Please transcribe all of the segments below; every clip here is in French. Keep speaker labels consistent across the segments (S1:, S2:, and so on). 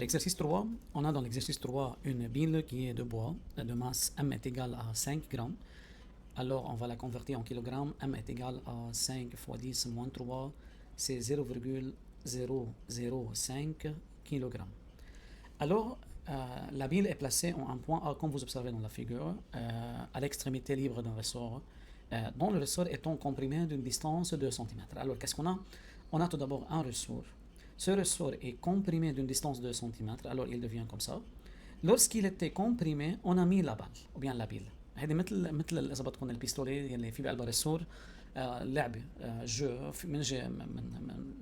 S1: Alors, exercice 3, on a dans l'exercice 3 une bile qui est de bois, de masse M est égale à 5 grammes. Alors, on va la convertir en kilogrammes. M est égal à 5 fois 10 moins 3, c'est 0,005 kg. Alors, la bile est placée en un point A, comme vous observez dans la figure, à l'extrémité libre d'un ressort, dont le ressort étant comprimé d'une distance de 2 cm. Alors, qu'est-ce qu'on a? On a tout d'abord un ressort. Ce ressort est comprimé d'une distance de 2 cm, alors il devient comme ça. Lorsqu'il était comprimé, on a mis la balle, ou bien la bile. هذه مثل اذا بدكم البيستولي اللي في بقلبها ريسور لعبه جو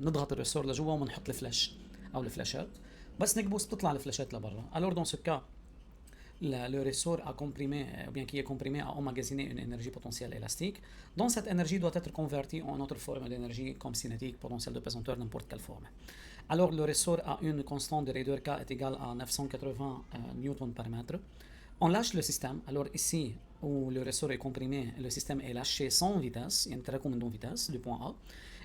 S1: نضغط الريسور لجوا وبنحط الفلاش او الفلاشات بس نكبس بتطلع الفلاشات لبرا. Alors dans ce cas le ressort a comprimé, ou bien qui est comprimé, a emmagasiné une énergie potentielle élastique. Donc cette énergie doit être convertie en autre forme d'énergie comme cinétique, potentielle de pesanteur, n'importe quelle forme. Alors le ressort a une constante de raideur K est égale à 980 newtons par mètre. On lâche le système. Alors ici où le ressort est comprimé, le système est lâché sans vitesse, il y a une تراكم vitesse du point A.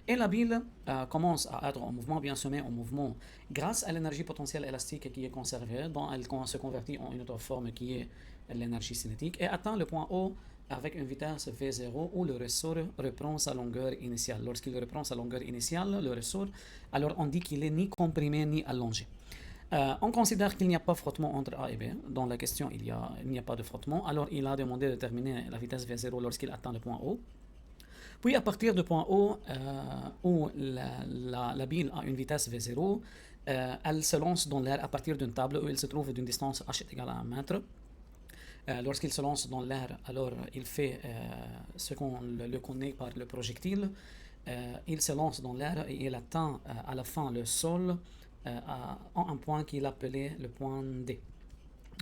S1: Et la bile commence à être en mouvement, bien se met en mouvement grâce à l'énergie potentielle élastique qui est conservée, dont elle se convertit en une autre forme qui est l'énergie cinétique, et atteint le point O avec une vitesse V0 où le ressort reprend sa longueur initiale. Lorsqu'il reprend sa longueur initiale, le ressort, alors on dit qu'il est ni comprimé ni allongé. On considère qu'il n'y a pas frottement entre A et B. Dans la question, il n'y a pas de frottement. Alors, il a demandé de déterminer la vitesse V0 lorsqu'il atteint le point O. Puis, à partir du point O, où la bile a une vitesse V0, elle se lance dans l'air à partir d'une table où il se trouve d'une distance H est égale à 1 mètre. Lorsqu'il se lance dans l'air, alors il fait ce qu'on le connaît par le projectile. Il se lance dans l'air et il atteint à la fin le sol en un point qu'il appelait le point D.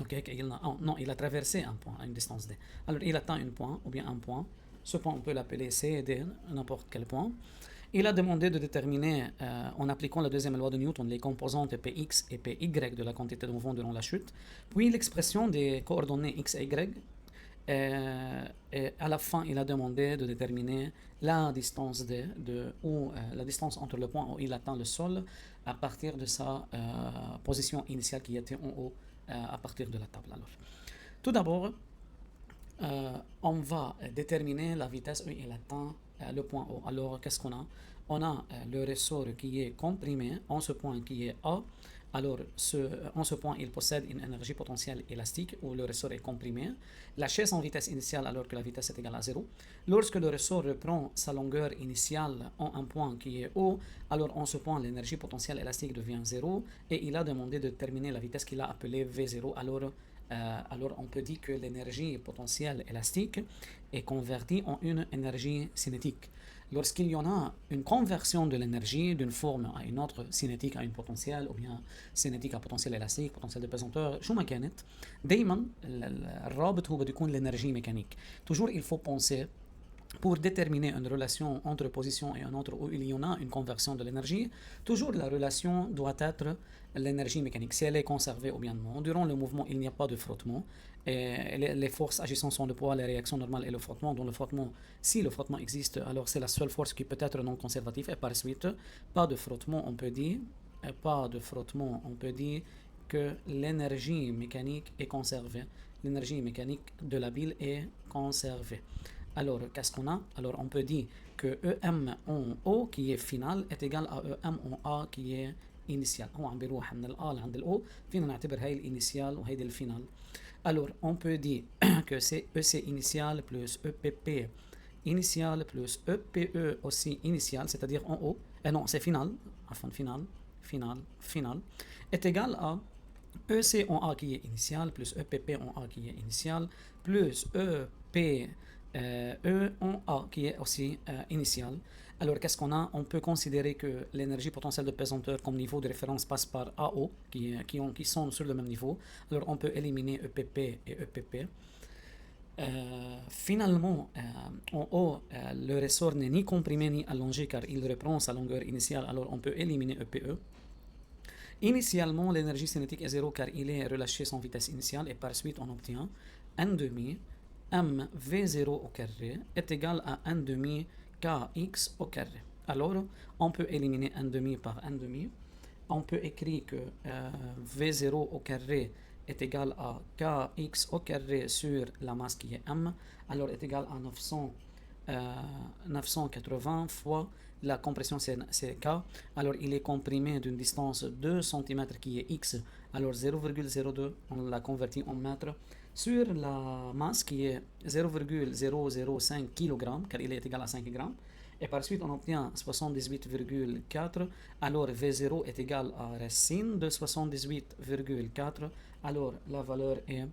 S1: Okay, il a traversé un point à une distance D. Alors il atteint un point, ou bien un point. Ce point, on peut l'appeler C et D, n'importe quel point. Il a demandé de déterminer, en appliquant la deuxième loi de Newton, les composantes Px et Py de la quantité de mouvement durant la chute, puis l'expression des coordonnées x et y. Et à la fin, il a demandé de déterminer la distance la distance entre le point où il atteint le sol à partir de sa position initiale qui était en haut à partir de la table. Alors, tout d'abord, on va déterminer la vitesse où il atteint le point O. Alors, qu'est-ce qu'on a? On a le ressort qui est comprimé en ce point qui est A. Alors, en ce point, il possède une énergie potentielle élastique où le ressort est comprimé, lâché sans vitesse initiale alors que la vitesse est égale à 0. Lorsque le ressort reprend sa longueur initiale en un point qui est haut, alors en ce point, l'énergie potentielle élastique devient 0 et il a demandé de déterminer la vitesse qu'il a appelée V0. Alors on peut dire que l'énergie potentielle élastique est convertie en une énergie cinétique. Lorsqu'il y en a une conversion de l'énergie d'une forme à une autre, cinétique à une potentielle, ou bien cinétique à potentiel élastique, potentiel de pesanteur, شو ما كانت دايما الرابط هو بده يكون l'énergie mécanique. Toujours il faut penser pour déterminer une relation entre position et un autre où il y en a une conversion de l'énergie, toujours la relation doit être l'énergie mécanique. Si elle est conservée ou bien non, durant le mouvement, il n'y a pas de frottement. Et les forces agissant sur le poids, les réactions normales et le frottement, dont le frottement, si le frottement existe, alors c'est la seule force qui peut être non conservative. Et par suite, pas de frottement, on peut dire que l'énergie mécanique est conservée. L'énergie mécanique de la bile est conservée. Alors, qu'est-ce qu'on a? Alors, on peut dire que EM en O qui est final est égal à EM en A qui est initial. هو عم بيروح من ال A لعند ال O. فينا نعتبر هاي الانيسيال وهيدي الفينال. Alors, on peut dire que c'est EC initial plus EPP initial plus EPE aussi initial, c'est-à-dire en haut. Non, c'est final. Enfin, final. Est égal à EC en A qui est initial plus EPP en A qui est initial plus EP E en A qui est aussi initial. Alors qu'est-ce qu'on a? On peut considérer que l'énergie potentielle de pesanteur comme niveau de référence passe par AO qui sont sur le même niveau. Alors on peut éliminer EPP et EPP. Finalement, en haut, le ressort n'est ni comprimé ni allongé car il reprend sa longueur initiale. Alors on peut éliminer EPE. Initialement, l'énergie cinétique est 0 car il est relâché sans vitesse initiale et par suite on obtient n demi m v0 au carré est égal à n demi kx au carré. Alors, on peut éliminer n demi par n demi. on peut écrire que V0 au carré est égal à Kx au carré sur la masse qui est M, alors est égal à 980 fois la compression c'est K, alors il est comprimé d'une distance 2 cm qui est X, alors 0,02, on l'a converti en mètres, sur la masse qui est 0,005 kg, car il est égal à 5 grammes, et par suite on obtient 78,4, alors V0 est égal à racine de 78,4, alors la valeur est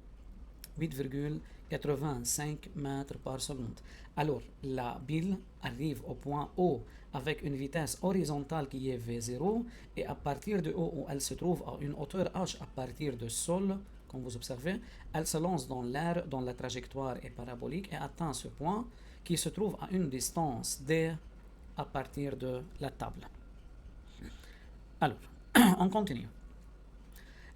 S1: 8,85 mètres par seconde. Alors la bille arrive au point O avec une vitesse horizontale qui est V0 et à partir de O où elle se trouve à une hauteur h à partir du sol, comme vous observez, elle se lance dans l'air dont la trajectoire est parabolique et atteint ce point qui se trouve à une distance d à partir de la table. Alors, on continue.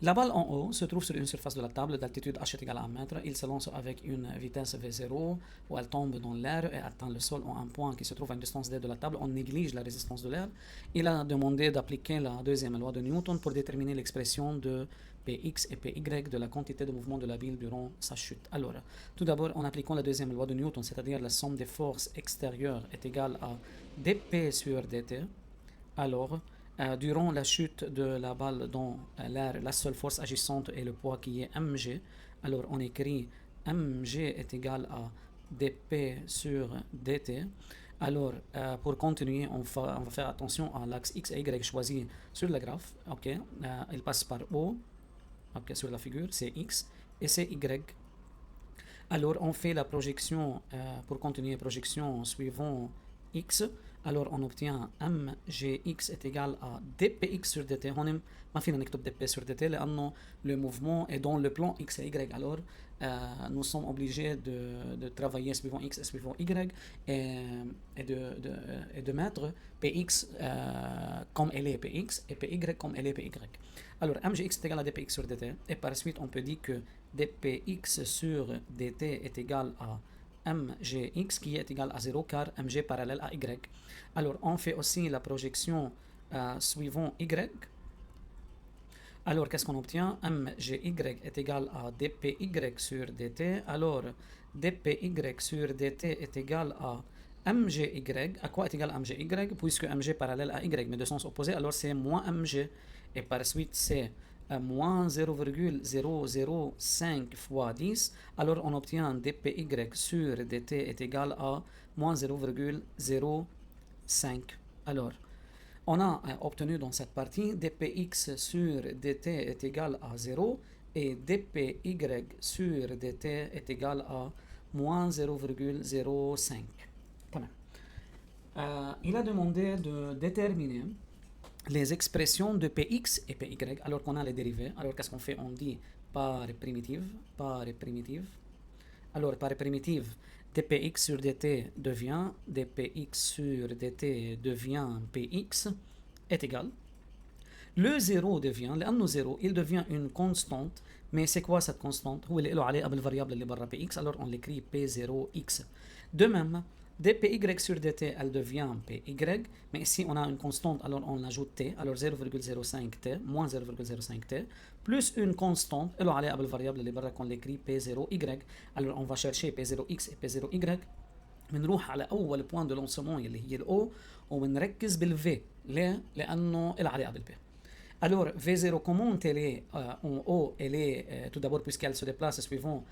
S1: La balle en haut se trouve sur une surface de la table d'altitude h est égale à 1 mètre. Il se lance avec une vitesse V0 où elle tombe dans l'air et atteint le sol en un point qui se trouve à une distance d de la table. On néglige la résistance de l'air. Il a demandé d'appliquer la deuxième loi de Newton pour déterminer l'expression de Px et Py de la quantité de mouvement de la bille durant sa chute. Alors, tout d'abord, en appliquant la deuxième loi de Newton, c'est-à-dire la somme des forces extérieures est égale à dp sur dt, alors durant la chute de la balle dans l'air, la seule force agissante est le poids qui est mg. Alors on écrit mg est égal à dp sur dt. Alors pour continuer, on va faire attention à l'axe x et y choisi sur le graphe. Ok, il passe par O. Ok, sur la figure, c'est x et c'est y. Alors on fait la projection, pour continuer projection suivant x. Alors on obtient mgx est égal à dpx sur dt. هون ما فينا نكتب dp sur dt لأنه le mouvement est dans le plan x et y. Alors nous sommes obligés de travailler suivant x et suivant y et de mettre px comme elle est px et py comme elle est py. Alors mgx est égal à dpx sur dt et par suite on peut dire que dpx sur dt est égal à mgx qui est égal à 0 car mg parallèle à y. Alors on fait aussi la projection suivant y. Alors qu'est-ce qu'on obtient? mgy est égal à dpy sur dt. Alors dpy sur dt est égal à mgy. À quoi est égal à mgy? Puisque mg parallèle à y mais de sens opposé, alors c'est moins mg et par suite c'est moins 0,005 fois 10, alors on obtient dpy sur dt est égal à moins 0,05. Alors, on a obtenu dans cette partie dpx sur dt est égal à 0 et dpy sur dt est égal à moins 0,05. Il a demandé de déterminer les expressions de Px et Py, alors qu'on a les dérivés. Alors qu'est-ce qu'on fait? On dit par primitive. Alors par primitive, dpx sur dt devient dpx sur dt devient px est égal. Le 0 devient, لأنه 0, il devient une constante. Mais c'est quoi cette constante? هو اللي له علاقة بالفاريابل اللي برا px, alors on l'écrit p0x. De même, dpy sur dt, elle devient py, mais ici on a une constante, alors on ajoute t, alors 0,05t, moins 0,05t, plus une constante, elle a علاقة بالفاريابل اللي برا qu'on l'écrit p0y. Alors on va chercher p0x et p0y. بنروح على اول بوان دو لونسومون اللي هي الاو وبنركز بالفي. ليه؟ لانه لها علاقه بالبي. Alors V0, comment elle est en haut, elle est tout d'abord puisqu'elle se déplace suivant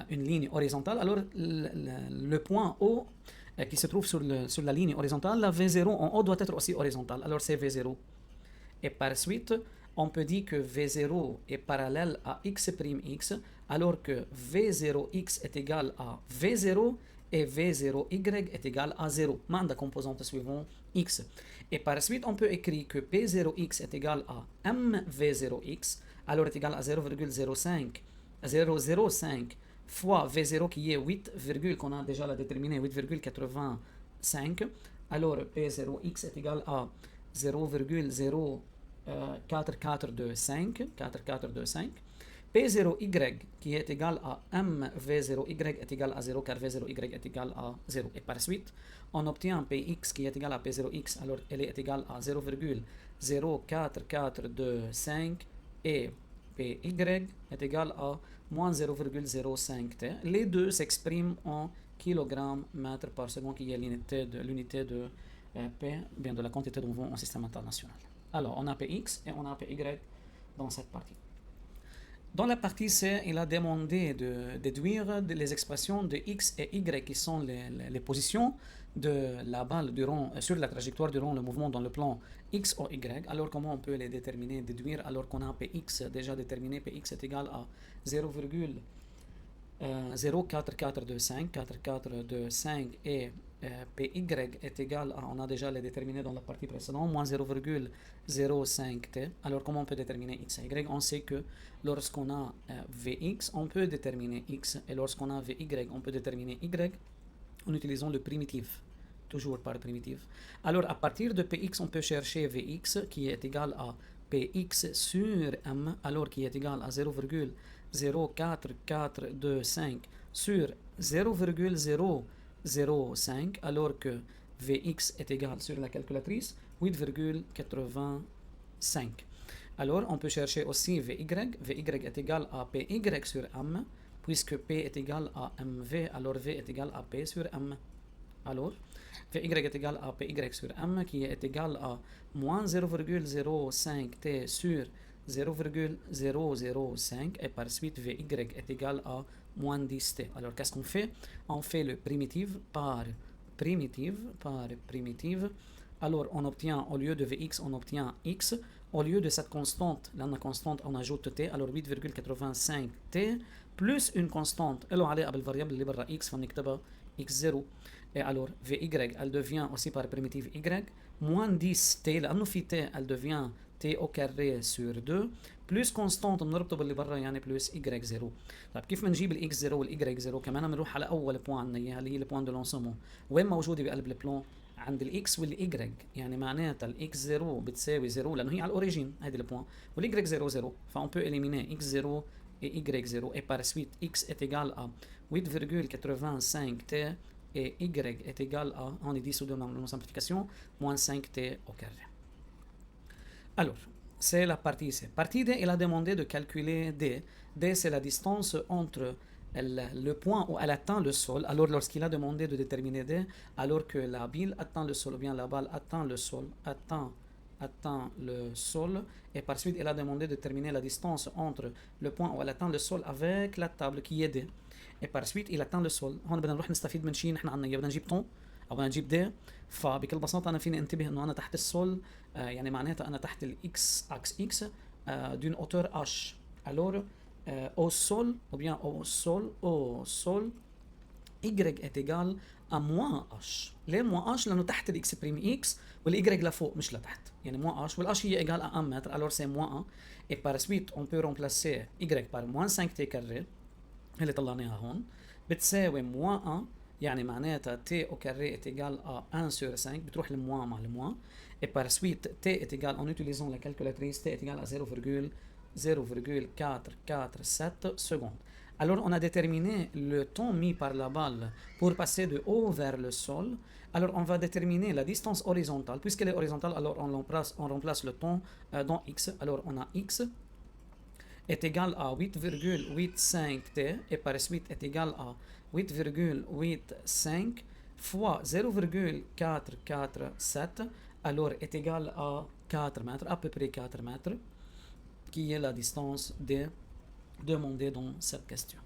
S1: une ligne horizontale. Alors le point O qui se trouve sur la ligne horizontale, la V0 en haut doit être aussi horizontale. Alors c'est V0. Et par suite, on peut dire que V0 est parallèle à X', alors que V0x est égal à V0 et V0y est égal à 0. Manda composante suivant x. Et par suite, on peut écrire que P0x est égal à MV0x, alors est égal à 0,05 fois V0 qui est 8, qu'on a déjà déterminé, 8,85. Alors P0x est égal à 0,0425, P0Y qui est égal à MV0Y est égal à 0 car V0Y est égal à 0. Et par suite, on obtient Px qui est égal à P0X, alors elle est égale à 0,04425 et Py est égal à moins 0,05T. Les deux s'expriment en kg mètre par seconde qui est l'unité de P, bien de la quantité de mouvement en système international. Alors, on a Px et on a Py dans cette partie. Dans la partie C, il a demandé de déduire les expressions de x et y qui sont les positions de la balle sur la trajectoire durant le mouvement dans le plan x ou y. Alors comment on peut les déterminer, déduire alors qu'on a Px déjà déterminé, Px est égal à 0,04425, 4425 et Py est égal à, on a déjà les déterminés dans la partie précédente, moins 0,05t. Alors comment on peut déterminer x et y? On sait que lorsqu'on a Vx, on peut déterminer x, et lorsqu'on a Vy, on peut déterminer y en utilisant le primitif, toujours par primitif. Alors à partir de Px, on peut chercher Vx qui est égal à Px sur m, alors qui est égal à 0,04425 sur 0,005, alors que Vx est égal sur la calculatrice 8,85. Alors on peut chercher aussi Vy. Vy est égal à Py sur m, puisque P est égal à mv, alors V est égal à P sur m. Alors Vy est égal à Py sur m, qui est égal à moins 0,05t sur 0,005, et par suite Vy est égal à moins 10t. Alors qu'est-ce qu'on fait? On fait le primitive par primitive. Alors on obtient, au lieu de Vx, on obtient x. Au lieu de cette constante, là la constante, on ajoute t, alors 8,85t plus une constante اللي عليها بالفاريبل اللي برا x فنكتبها x0. Et alors Vy elle devient aussi par primitive y moins 10t لانه في t elle devient t au carré sur 2 plus constante بنربطه باللي برا يعني plus y0. طيب كيف بنجيب الاكس 0 والاي 0؟ كمان بنروح على اول بوان عندنا اياها اللي هي البوان دو لونسومون، وين موجوده بقلب البلون؟ عند الاكس والاي، يعني معناتها الاكس 0 بتساوي 0 لانه هي على الاوريجين هيدي البوان، والاي 0 0 فاون بو اليميني اكس 0 et y0 et par suite x est égal à 8,85t et y est égal à, on est dit sous de simplification, moins 5t au carré. Alors, c'est la partie C. Partie D, il a demandé de calculer D. D, c'est la distance entre le point où elle atteint le sol. Alors, lorsqu'il a demandé de déterminer D, alors que la bille atteint le sol, ou bien la balle atteint le sol, et par suite, il a demandé de déterminer la distance entre le point où elle atteint le sol avec la table qui est D. Et par suite, il atteint le sol. هون بدنا نروح نستفيد من شيء نحن عنا، بدنا نجيب طن او بدنا نجيب دي. فبكل بساطه انا فيني انتبه انه انا تحت السول، يعني معناتها انا تحت الاكس اكس اكس دون اوتور اش. الور au sol ou bien au sol y est égal à moins h. ليه moins h؟ لانه تحت الاكس بريم اكس والاي لفوق مش لتحت، يعني moins h والاش هي égal à 1 متر. alors c'est moins 1 et par suite on peut remplacer y par moins 5t carré اللي طلعناها هون بتساوي moins 1، يعني معناتها t au carré est égal à 1 sur 5، بتروح الموا مع الموا et par suite t est égal en utilisant la calculatrice t est égal à 0,0447 secondes. Alors on a déterminé le temps mis par la balle pour passer de haut vers le sol. Alors on va déterminer la distance horizontale. Puisqu'elle est horizontale, alors on remplace le temps dans x. Alors on a x est égal à 8,85t et par suite est égal à 8,85 fois 0,447, alors est égal à 4 mètres, à peu près 4 mètres, qui est la distance demandée dans cette question.